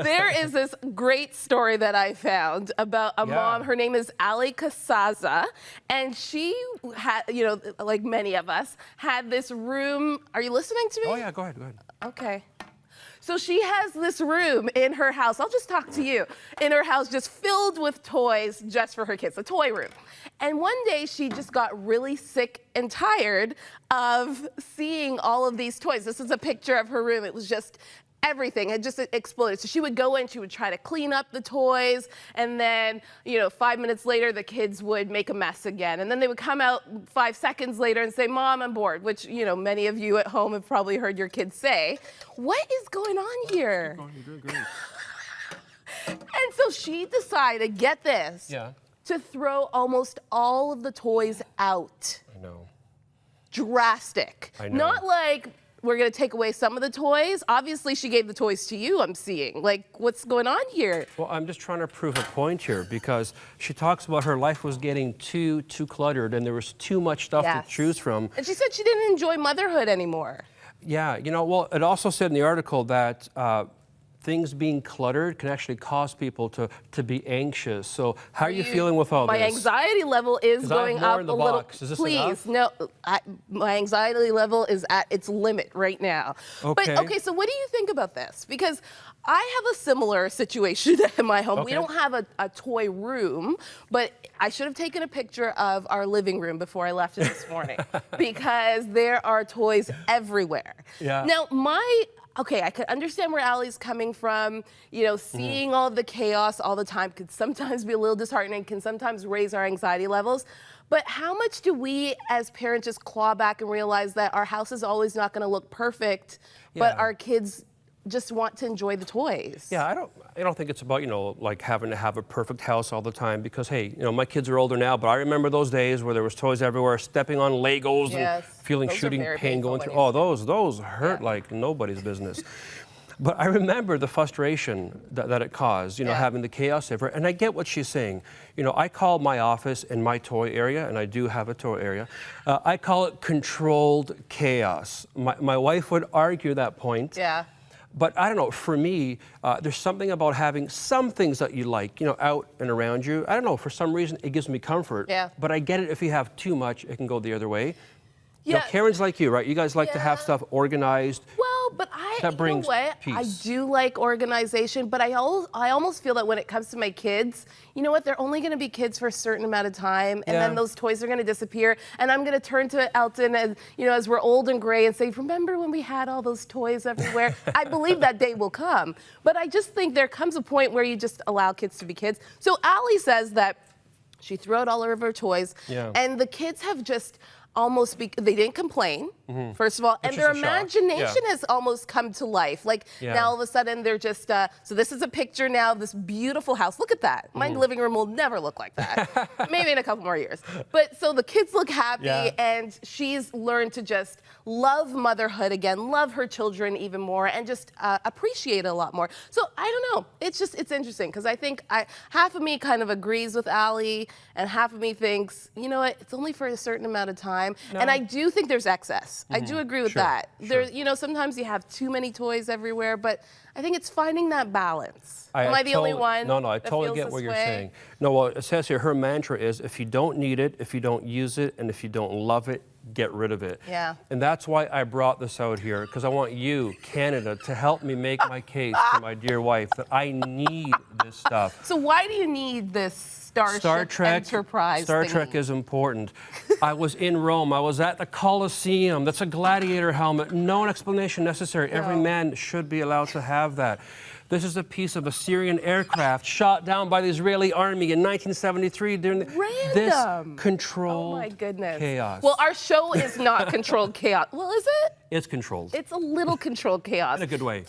There is this great story that I found about a mom. Her name is Ali Casaza, and she had, like many of us, had this room. Are you listening to me? Oh yeah, go ahead. Okay. So she has this room in her house, I'll just talk to you, in her house just filled with toys just for her kids, a toy room. And one day she just got really sick and tired of seeing all of these toys. This is a picture of her room. It was just everything had just exploded. So she would go in, she would try to clean up the toys, and then, 5 minutes later, the kids would make a mess again. And then they would come out 5 seconds later and say, "Mom, I'm bored," which, many of you at home have probably heard your kids say. What is going on here? You're doing great. And so she decided, get this, to throw almost all of the toys out. I know. Drastic. I know. Not like, we're going to take away some of the toys. Obviously, she gave the toys to you, I'm seeing. Like, what's going on here? Well, I'm just trying to prove a point here because she talks about her life was getting too cluttered and there was too much stuff to choose from. And she said she didn't enjoy motherhood anymore. Yeah, well, it also said in the article that things being cluttered can actually cause people to be anxious. So how are you feeling with all this? My anxiety level is going up a little. Is this Please, enough? no. My anxiety level is at its limit right now. Okay. But okay, so what do you think about this? Because I have a similar situation in my home. We don't have a toy room, but I should have taken a picture of our living room before I left it this morning because there are toys everywhere. Yeah. Now, okay, I could understand where Allie's coming from. Seeing all the chaos all the time could sometimes be a little disheartening, can sometimes raise our anxiety levels. But how much do we as parents just claw back and realize that our house is always not going to look perfect, but our kids just want to enjoy the toys? Yeah, I don't think it's about, like having to have a perfect house all the time because, hey, my kids are older now, but I remember those days where there was toys everywhere, stepping on Legos and feeling shooting pain going through. Oh, those hurt like nobody's business. But I remember the frustration that it caused, having the chaos everywhere. And I get what she's saying. I call my office in my toy area, and I do have a toy area, I call it controlled chaos. My wife would argue that point. Yeah. But I don't know, for me, there's something about having some things that you like, out and around you. I don't know, for some reason, it gives me comfort. Yeah. But I get it if you have too much, it can go the other way. Yeah. Now, Karen's like you, right? You guys like to have stuff organized. Well, but that brings peace. I do like organization, but I almost feel that when it comes to my kids, you know what? They're only going to be kids for a certain amount of time, and then those toys are going to disappear. And I'm going to turn to Elton, and as we're old and gray, and say, "Remember when we had all those toys everywhere?" I believe that day will come, but I just think there comes a point where you just allow kids to be kids. So Allie says that she threw out all of her toys, and the kids have just they didn't complain, first of all, and their imagination has almost come to life. Like now all of a sudden they're just, so this is a picture now of this beautiful house. Look at that. My living room will never look like that. Maybe in a couple more years. But so the kids look happy and she's learned to just love motherhood again, love her children even more, and just appreciate it a lot more. So I don't know. It's interesting because I think half of me kind of agrees with Allie and half of me thinks, you know what, it's only for a certain amount of time. And I do think there's excess. I do agree with that. There, sometimes you have too many toys everywhere, but I think it's finding that balance. Am I the only one? No, I totally get what you're saying. No, well, it says here, her mantra is, if you don't need it, if you don't use it, and if you don't love it, get rid of it. Yeah. And that's why I brought this out here, because I want you, Canada, to help me make my case to my dear wife that I need this stuff. So why do you need this Star Trek Enterprise Star thingy? Trek is important. I was in Rome. I was at the Colosseum. That's a gladiator helmet. No explanation necessary. Every man should be allowed to have that. This is a piece of Assyrian aircraft shot down by the Israeli army in 1973 during this controlled chaos. Well, our show is not controlled chaos. Well, is it? It's controlled. It's a little controlled chaos. In a good way.